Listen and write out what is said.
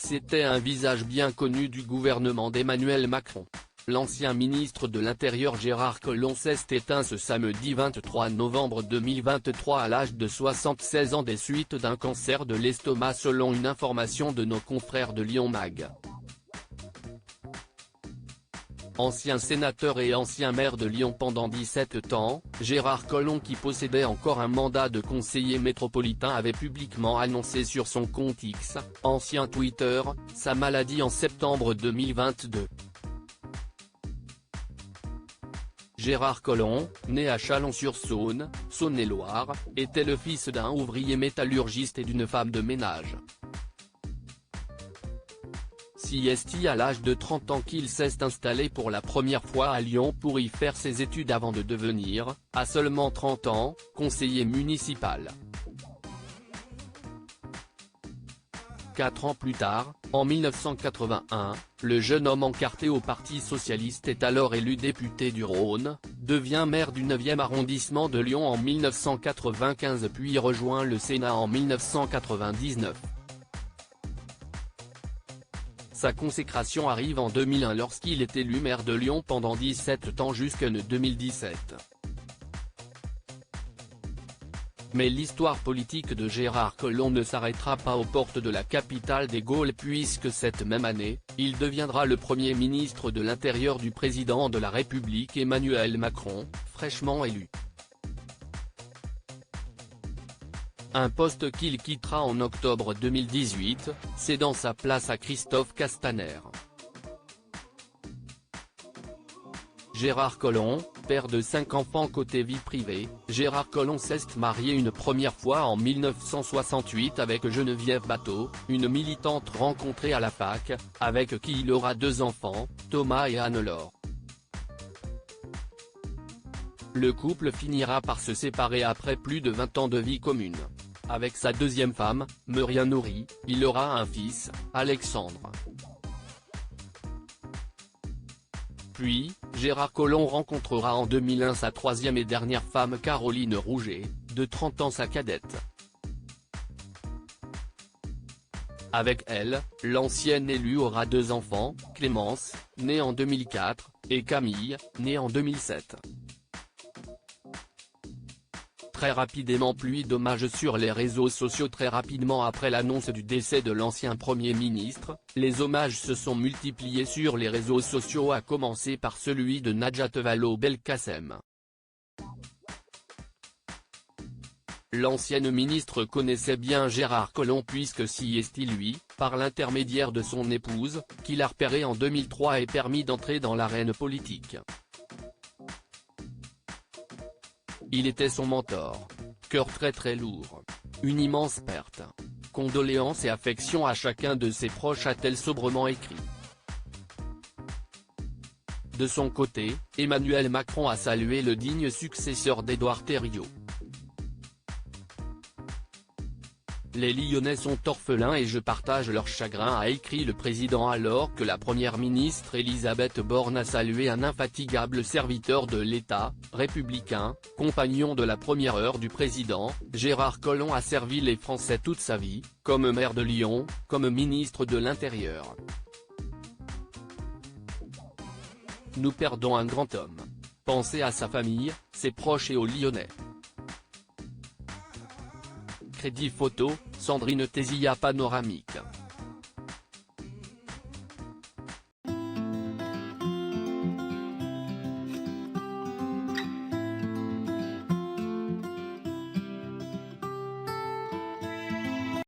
C'était un visage bien connu du gouvernement d'Emmanuel Macron. L'ancien ministre de l'Intérieur Gérard Collomb s'est éteint ce samedi 23 novembre 2023 à l'âge de 76 ans des suites d'un cancer de l'estomac selon une information de nos confrères de Lyon Mag. Ancien sénateur et ancien maire de Lyon pendant 17 ans, Gérard Collomb qui possédait encore un mandat de conseiller métropolitain avait publiquement annoncé sur son compte X, ancien Twitter, sa maladie en septembre 2022. Gérard Collomb, né à Chalon-sur-Saône, Saône-et-Loire, était le fils d'un ouvrier métallurgiste et d'une femme de ménage. C'est à l'âge de 30 ans qu'il s'est installé pour la première fois à Lyon pour y faire ses études avant de devenir, à seulement 30 ans, conseiller municipal. 4 ans plus tard, en 1981, le jeune homme encarté au Parti socialiste est alors élu député du Rhône, devient maire du 9e arrondissement de Lyon en 1995 puis rejoint le Sénat en 1999. Sa consécration arrive en 2001 lorsqu'il est élu maire de Lyon pendant 17 ans jusqu'en 2017. Mais l'histoire politique de Gérard Collomb ne s'arrêtera pas aux portes de la capitale des Gaules puisque cette même année, il deviendra le premier ministre de l'Intérieur du président de la République Emmanuel Macron, fraîchement élu. Un poste qu'il quittera en octobre 2018, cédant sa place à Christophe Castaner. Gérard Collomb, père de 5 enfants côté vie privée, Gérard Collomb s'est marié une première fois en 1968 avec Geneviève Bateau, une militante rencontrée à la fac, avec qui il aura 2 enfants, Thomas et Anne-Laure. Le couple finira par se séparer après plus de 20 ans de vie commune. Avec sa deuxième femme, Murian Nouri, il aura un fils, Alexandre. Puis, Gérard Collomb rencontrera en 2001 sa troisième et dernière femme Caroline Rouget, de 30 ans sa cadette. Avec elle, l'ancienne élue aura 2 enfants, Clémence, née en 2004, et Camille, née en 2007. Très rapidement pluie d'hommages sur les réseaux sociaux. Très rapidement après l'annonce du décès de l'ancien Premier ministre, les hommages se sont multipliés sur les réseaux sociaux à commencer par celui de Najat Vallaud-Belkacem. L'ancienne ministre connaissait bien Gérard Collomb puisque c'est lui, par l'intermédiaire de son épouse, qui l'a repéré en 2003 et permis d'entrer dans l'arène politique. Il était son mentor. Cœur très lourd. Une immense perte. Condoléances et affection à chacun de ses proches a-t-elle sobrement écrit. De son côté, Emmanuel Macron a salué le digne successeur d'Édouard Thériault. Les Lyonnais sont orphelins et je partage leur chagrin, a écrit le président alors que la première ministre Elisabeth Borne a salué un infatigable serviteur de l'État, républicain, compagnon de la première heure du président. Gérard Collomb a servi les Français toute sa vie, comme maire de Lyon, comme ministre de l'Intérieur. Nous perdons un grand homme. Pensez à sa famille, ses proches et aux Lyonnais. Crédit photo, Sandrine Tézia panoramique.